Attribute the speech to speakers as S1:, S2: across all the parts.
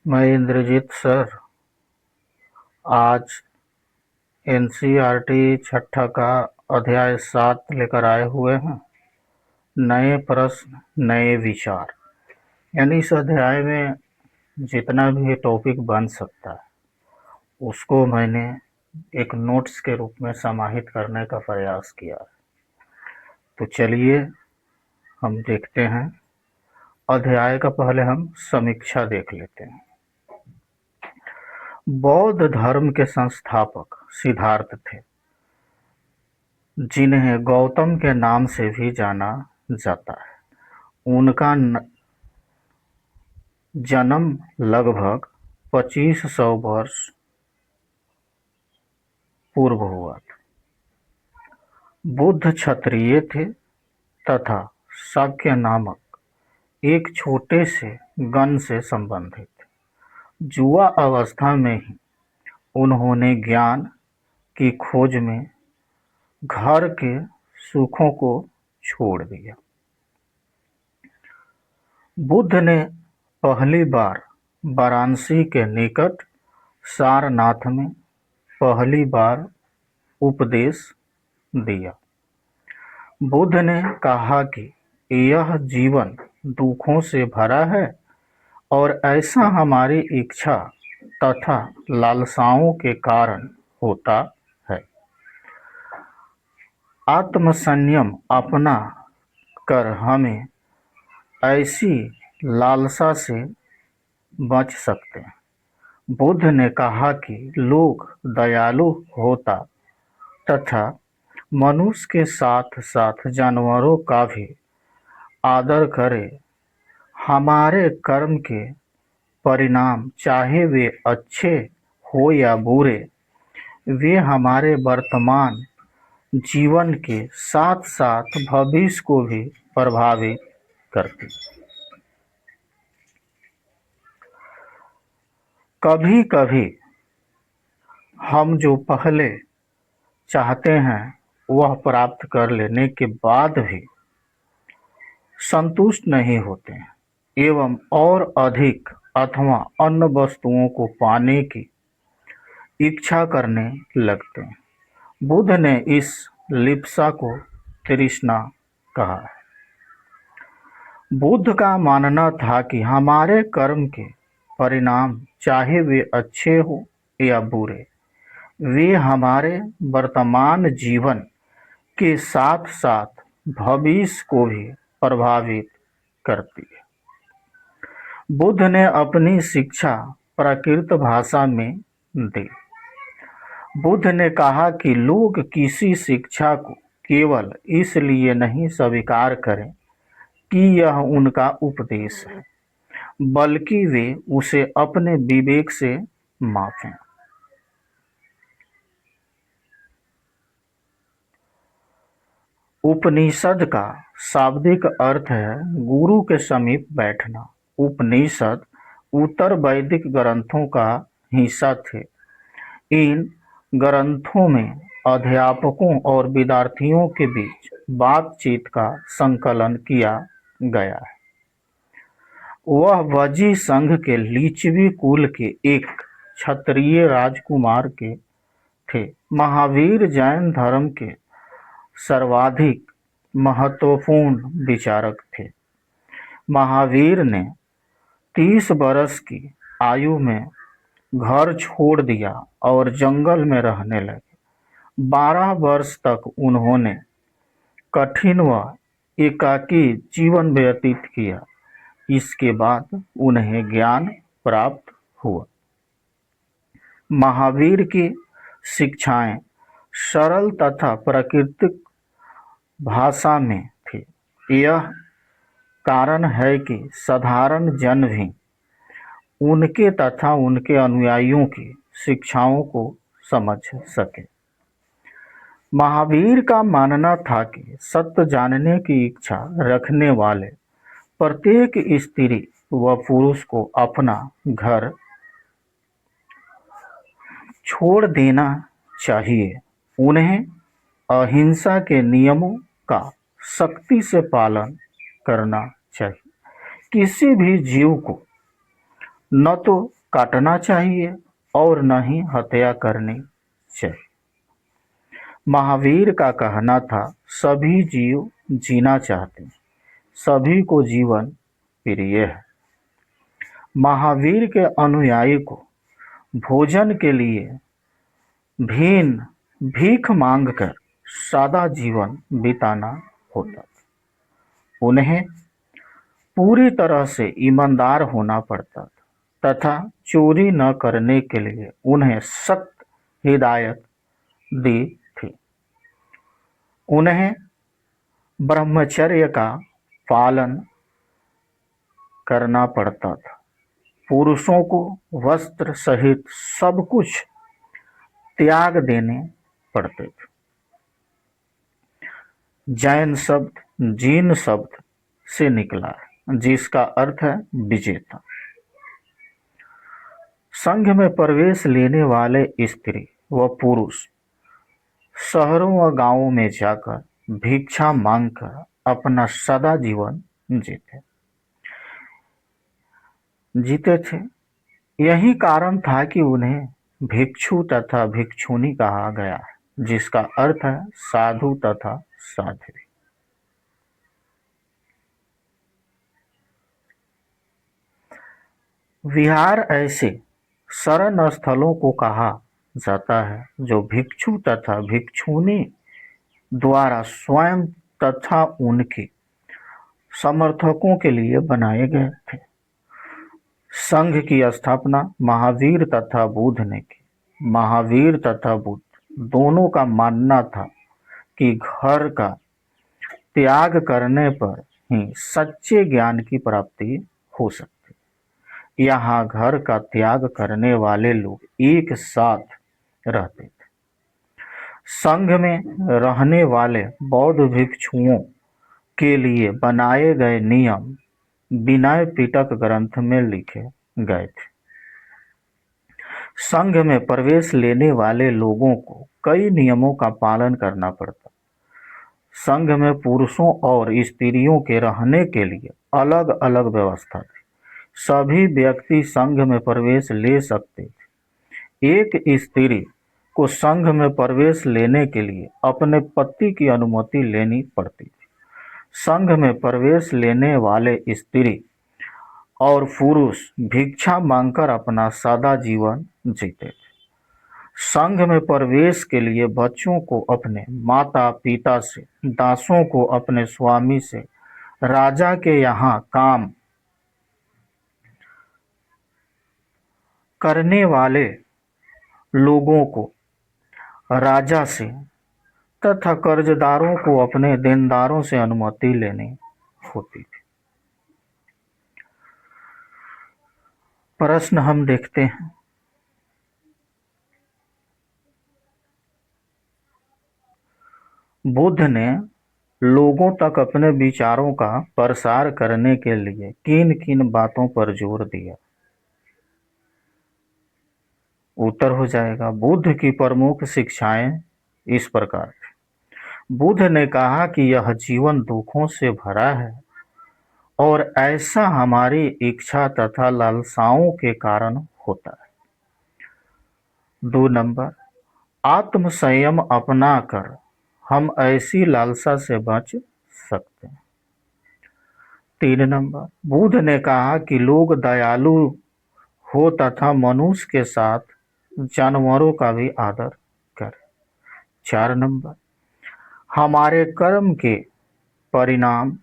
S1: मैं इंद्रजीत सर आज एनसीईआरटी छठा का अध्याय 7 लेकर आए हुए हैं। नए प्रश्न नए विचार, यानी इस अध्याय में जितना भी टॉपिक बन सकता है उसको मैंने एक नोट्स के रूप में समाहित करने का प्रयास किया है। तो चलिए हम देखते हैं। अध्याय का पहले हम समीक्षा देख लेते हैं। बौद्ध धर्म के संस्थापक सिद्धार्थ थे, जिन्हें गौतम के नाम से भी जाना जाता है। उनका जन्म लगभग 2500 वर्ष पूर्व हुआ था। बुद्ध क्षत्रिय थे तथा शाक्य नामक एक छोटे से गण से संबंधित थे। युवा अवस्था में ही उन्होंने ज्ञान की खोज में घर के सुखों को छोड़ दिया। बुद्ध ने पहली बार वाराणसी के निकट सारनाथ में पहली बार उपदेश दिया। बुद्ध ने कहा कि यह जीवन दुखों से भरा है और ऐसा हमारी इच्छा तथा लालसाओं के कारण होता है। आत्मसंयम अपना कर हमें ऐसी लालसा से बच सकते हैं। बुद्ध ने कहा कि लोग दयालु होता तथा मनुष्य के साथ साथ जानवरों का भी आदर करे। हमारे कर्म के परिणाम चाहे वे अच्छे हो या बुरे, वे हमारे वर्तमान जीवन के साथ साथ भविष्य को भी प्रभावित करते। कभी कभी हम जो पहले चाहते हैं वह प्राप्त कर लेने के बाद भी संतुष्ट नहीं होते हैं एवं और अधिक अथवा अन्य वस्तुओं को पाने की इच्छा करने लगते हैं। बुद्ध ने इस लिप्सा को तृष्णा कहा है। बुद्ध का मानना था कि हमारे कर्म के परिणाम चाहे वे अच्छे हो या बुरे, वे हमारे वर्तमान जीवन के साथ साथ भविष्य को भी प्रभावित करती है। बुद्ध ने अपनी शिक्षा प्राकृत भाषा में दी। बुद्ध ने कहा कि लोग किसी शिक्षा को केवल इसलिए नहीं स्वीकार करें कि यह उनका उपदेश है, बल्कि वे उसे अपने विवेक से मापें। उपनिषद का शाब्दिक अर्थ है गुरु के समीप बैठना। उपनिषद उत्तर वैदिक ग्रंथों का हिस्सा थे। इन ग्रंथों में अध्यापकों और विद्यार्थियों के बीच बातचीत का संकलन किया गया है। वह वजी संघ के लिच्छवी कुल के एक क्षत्रिय राजकुमार के थे। महावीर जैन धर्म के सर्वाधिक महत्वपूर्ण विचारक थे। महावीर ने 30 वर्ष की आयु में घर छोड़ दिया और जंगल में रहने लगे। 12 वर्ष तक उन्होंने कठिन व एकाकी जीवन व्यतीत किया। इसके बाद उन्हें ज्ञान प्राप्त हुआ। महावीर की शिक्षाएं सरल तथा प्राकृतिक भाषा में थी। यह कारण है कि साधारण जन भी उनके तथा उनके अनुयायियों की शिक्षाओं को समझ सके। महावीर का मानना था कि सत्य जानने की इच्छा रखने वाले प्रत्येक स्त्री व पुरुष को अपना घर छोड़ देना चाहिए। उन्हें अहिंसा के नियमों का सख्ती से पालन करना चाहिए। किसी भी जीव को न तो काटना चाहिए और न ही हत्या करनी चाहिए। महावीर का कहना था, सभी जीव जीना चाहते हैं, सभी को जीवन प्रिय है। महावीर के अनुयायी को भोजन के लिए भीख मांगकर सादा जीवन बिताना होता था। उन्हें पूरी तरह से ईमानदार होना पड़ता था तथा चोरी न करने के लिए उन्हें सख्त हिदायत दी थी। उन्हें ब्रह्मचर्य का पालन करना पड़ता था। पुरुषों को वस्त्र सहित सब कुछ त्याग देने पड़ते थे। जैन शब्द जीन शब्द से निकला है, जिसका अर्थ है विजेता। संघ में प्रवेश लेने वाले स्त्री व पुरुष शहरों व गांवों में जाकर भिक्षा मांगकर अपना सदा जीवन जीते थे। यही कारण था कि उन्हें भिक्षु तथा भिक्षुनी कहा गया है, जिसका अर्थ है साधु तथा साध्वी। विहार ऐसे शरण स्थलों को कहा जाता है जो भिक्षु तथा भिक्षुनी द्वारा स्वयं तथा उनके समर्थकों के लिए बनाए गए थे। संघ की स्थापना महावीर तथा बुद्ध ने की। महावीर तथा बुद्ध दोनों का मानना था कि घर का त्याग करने पर ही सच्चे ज्ञान की प्राप्ति हो सकती। यहाँ घर का त्याग करने वाले लोग एक साथ रहते थे। संघ में रहने वाले बौद्ध भिक्षुओं के लिए बनाए गए नियम विनय पिटक ग्रंथ में लिखे गए थे। संघ में प्रवेश लेने वाले लोगों को कई नियमों का पालन करना पड़ता। संघ में पुरुषों और स्त्रियों के रहने के लिए अलग अलग व्यवस्था थी। सभी व्यक्ति संघ में प्रवेश ले सकते थे। एक स्त्री को संघ में प्रवेश लेने के लिए अपने पति की अनुमति लेनी पड़ती थी। संघ में प्रवेश लेने वाले स्त्री और पुरुष भिक्षा मांगकर अपना सादा जीवन जीते थे। संघ में प्रवेश के लिए बच्चों को अपने माता पिता से, दासों को अपने स्वामी से, राजा के यहाँ काम करने वाले लोगों को राजा से तथा कर्जदारों को अपने देनदारों से अनुमति लेनी होती थी। प्रश्न हम देखते हैं। बुद्ध ने लोगों तक अपने विचारों का प्रसार करने के लिए किन किन बातों पर जोर दिया? उत्तर हो जाएगा, बुद्ध की प्रमुख शिक्षाएं इस प्रकार थी। बुद्ध ने कहा कि यह जीवन दुखों से भरा है और ऐसा हमारी इच्छा तथा लालसाओं के कारण होता है। 2 नंबर, आत्म संयम अपना कर हम ऐसी लालसा से बच सकते हैं। 3 नंबर, बुद्ध ने कहा कि लोग दयालु हो तथा मनुष्य के साथ जानवरों का भी आदर करें। 4 नंबर, हमारे कर्म के परिणाम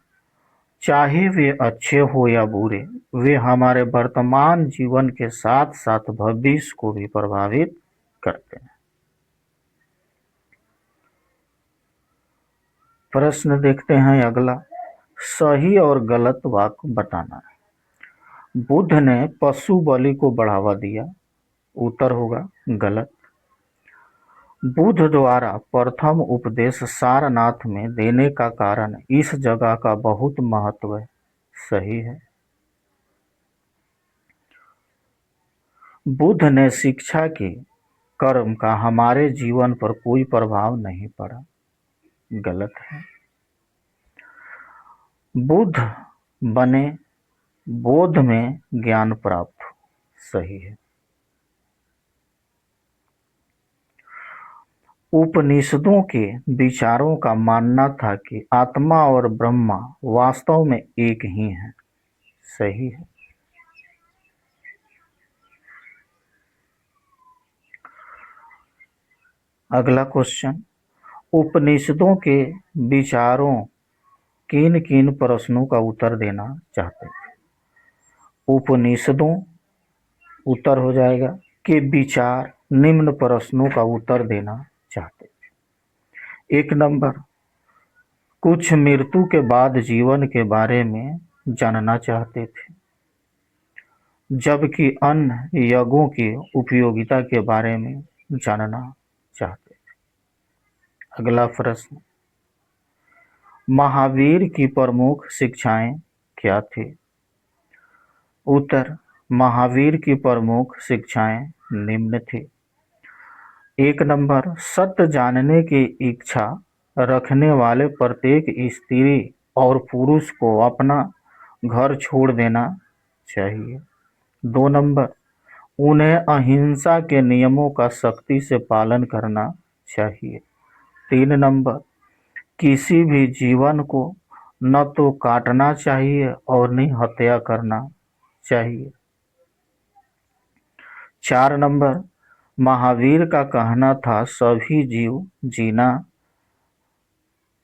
S1: चाहे वे अच्छे हो या बुरे, वे हमारे वर्तमान जीवन के साथ साथ भविष्य को भी प्रभावित करते हैं। प्रश्न देखते हैं अगला, सही और गलत वाक्य बताना है। बुद्ध ने पशु बलि को बढ़ावा दिया। उत्तर होगा गलत। बुद्ध द्वारा प्रथम उपदेश सारनाथ में देने का कारण इस जगह का बहुत महत्व है। सही है। बुद्ध ने शिक्षा कि कर्म का हमारे जीवन पर कोई प्रभाव नहीं पड़ा। गलत है। बुद्ध बने बोध में ज्ञान प्राप्त हो। सही है। उपनिषदों के विचारों का मानना था कि आत्मा और ब्रह्मा वास्तव में एक ही हैं। सही है। अगला क्वेश्चन, उपनिषदों के विचारों किन किन प्रश्नों का उत्तर देना चाहते थे? उपनिषदों उत्तर हो जाएगा कि विचार निम्न प्रश्नों का उत्तर देना चाहते थे। 1 नंबर, कुछ मृत्यु के बाद जीवन के बारे में जानना चाहते थे, जबकि अन्य यज्ञों की उपयोगिता के बारे में जानना चाहते थे। अगला प्रश्न, महावीर की प्रमुख शिक्षाएं क्या थी? उत्तर, महावीर की प्रमुख शिक्षाएं निम्न थी। 1 नंबर, सत्य जानने की इच्छा रखने वाले प्रत्येक स्त्री और पुरुष को अपना घर छोड़ देना चाहिए। 2 नंबर, उन्हें अहिंसा के नियमों का सख्ती से पालन करना चाहिए। 3 नंबर, किसी भी जीवन को न तो काटना चाहिए और न हत्या करना चाहिए। 4 नंबर, महावीर का कहना था सभी जीव जीना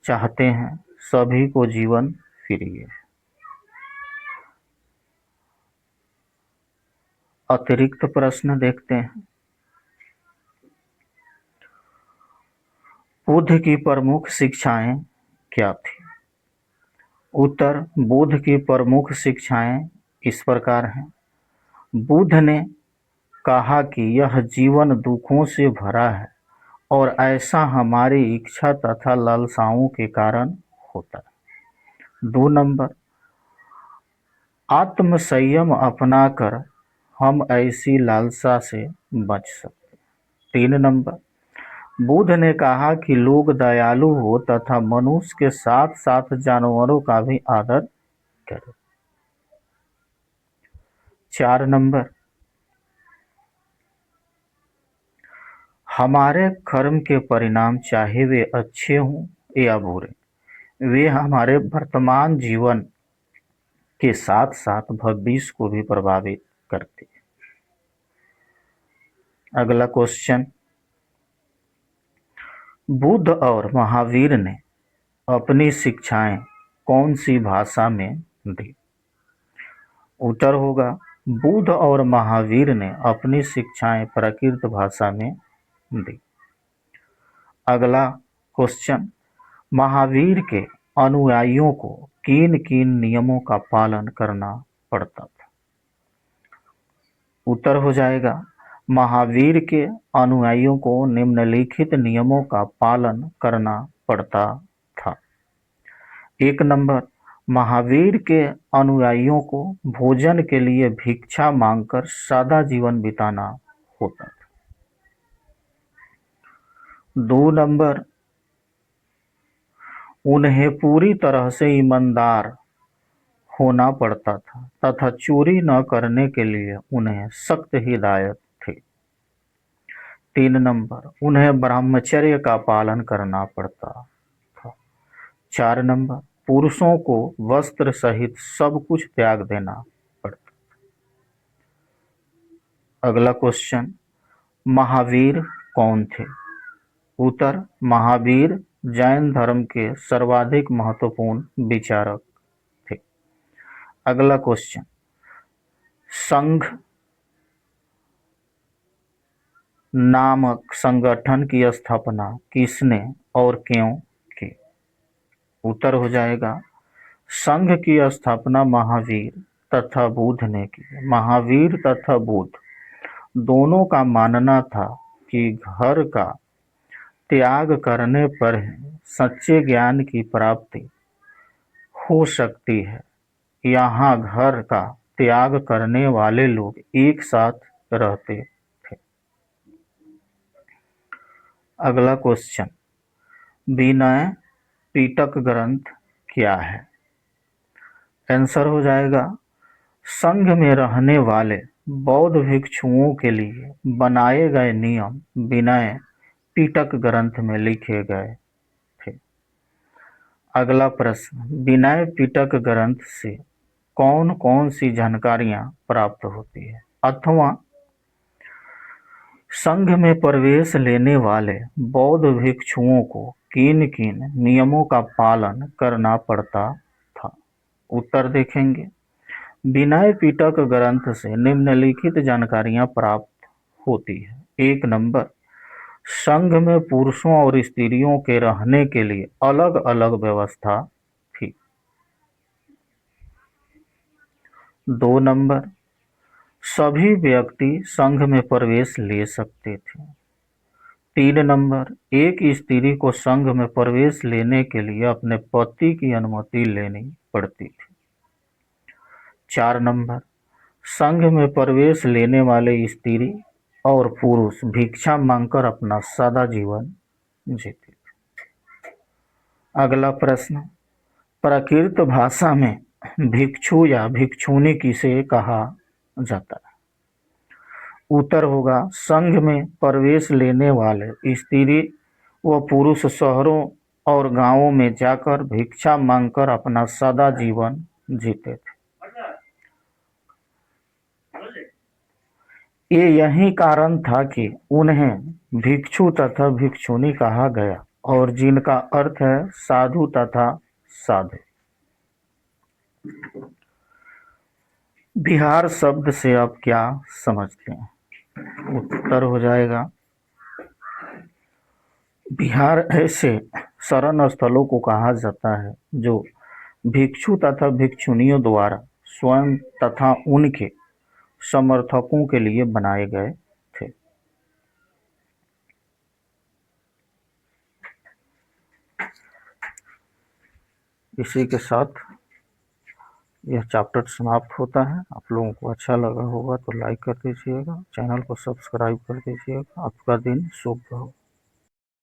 S1: चाहते हैं, सभी को जीवन प्रिय है। अतिरिक्त प्रश्न देखते हैं। बुद्ध की प्रमुख शिक्षाएं क्या थी? उत्तर, बुद्ध की प्रमुख शिक्षाएं इस प्रकार हैं। बुद्ध ने कहा कि यह जीवन दुखों से भरा है और ऐसा हमारी इच्छा तथा लालसाओं के कारण होता है। 2 नंबर, आत्म संयम अपनाकर हम ऐसी लालसा से बच सकते हैं। 3 नंबर, बुद्ध ने कहा कि लोग दयालु हो तथा मनुष्य के साथ साथ जानवरों का भी आदर करें। 4 नंबर, हमारे कर्म के परिणाम चाहे वे अच्छे हों या बुरे, वे हमारे वर्तमान जीवन के साथ साथ भविष्य को भी प्रभावित करते हैं। अगला क्वेश्चन, बुद्ध और महावीर ने अपनी शिक्षाएं कौन सी भाषा में दी? उत्तर होगा, बुद्ध और महावीर ने अपनी शिक्षाएं प्राकृत भाषा में दी। अगला क्वेश्चन, महावीर के अनुयायियों को किन किन नियमों का पालन करना पड़ता था? उत्तर हो जाएगा, महावीर के अनुयायियों को निम्नलिखित नियमों का पालन करना पड़ता था। 1 नंबर, महावीर के अनुयायियों को भोजन के लिए भिक्षा मांगकर सादा जीवन बिताना होता था। 2 नंबर, उन्हें पूरी तरह से ईमानदार होना पड़ता था तथा चोरी न करने के लिए उन्हें सख्त हिदायत थी। 3 नंबर, उन्हें ब्रह्मचर्य का पालन करना पड़ता था। 4 नंबर, पुरुषों को वस्त्र सहित सब कुछ त्याग देना पड़ता। अगला क्वेश्चन, महावीर कौन थे? उत्तर, महावीर जैन धर्म के सर्वाधिक महत्वपूर्ण विचारक थे। अगला क्वेश्चन, संघ नामक संगठन की स्थापना किसने और क्यों की? उत्तर हो जाएगा, संघ की स्थापना महावीर तथा बुद्ध ने की। महावीर तथा बुद्ध दोनों का मानना था कि घर का त्याग करने पर ही सच्चे ज्ञान की प्राप्ति हो सकती है। यहाँ घर का त्याग करने वाले लोग एक साथ रहते थे। अगला क्वेश्चन, विनय पिटक ग्रंथ क्या है? आंसर हो जाएगा, संघ में रहने वाले बौद्ध भिक्षुओं के लिए बनाए गए नियम विनय पिटक ग्रंथ में लिखे गए थे। अगला प्रश्न, विनय पिटक ग्रंथ से कौन कौन सी जानकारियां प्राप्त होती है? अथवा संघ में प्रवेश लेने वाले बौद्ध भिक्षुओं को किन किन नियमों का पालन करना पड़ता था? उत्तर देखेंगे। विनय पिटक ग्रंथ से निम्नलिखित जानकारियां प्राप्त होती है। 1 नंबर, संघ में पुरुषों और स्त्रियों के रहने के लिए अलग अलग व्यवस्था थी। 2 नंबर, सभी व्यक्ति संघ में प्रवेश ले सकते थे। 3 नंबर, एक स्त्री को संघ में प्रवेश लेने के लिए अपने पति की अनुमति लेनी पड़ती थी। 4 नंबर, संघ में प्रवेश लेने वाले स्त्री और पुरुष भिक्षा मांगकर अपना सादा जीवन जीते थे। अगला प्रश्न, प्राकृत भाषा में भिक्षु या भिक्षुनी किसे कहा जाता है? उत्तर होगा, संघ में प्रवेश लेने वाले स्त्री व पुरुष शहरों और गांवों में जाकर भिक्षा मांगकर अपना सादा जीवन जीते थे। ये यही कारण था कि उन्हें भिक्षु तथा भिक्षुनी कहा गया और जिनका अर्थ है साधु तथा साधु। बिहार शब्द से आप क्या समझते हैं? उत्तर हो जाएगा, बिहार ऐसे शरण स्थलों को कहा जाता है जो भिक्षु तथा भिक्षुनियों द्वारा स्वयं तथा उनके समर्थकों के लिए बनाए गए थे। इसी के साथ यह चैप्टर समाप्त होता है। आप लोगों को अच्छा लगा होगा तो लाइक कर दीजिएगा, चैनल को सब्सक्राइब कर दीजिएगा। आपका दिन शुभ हो।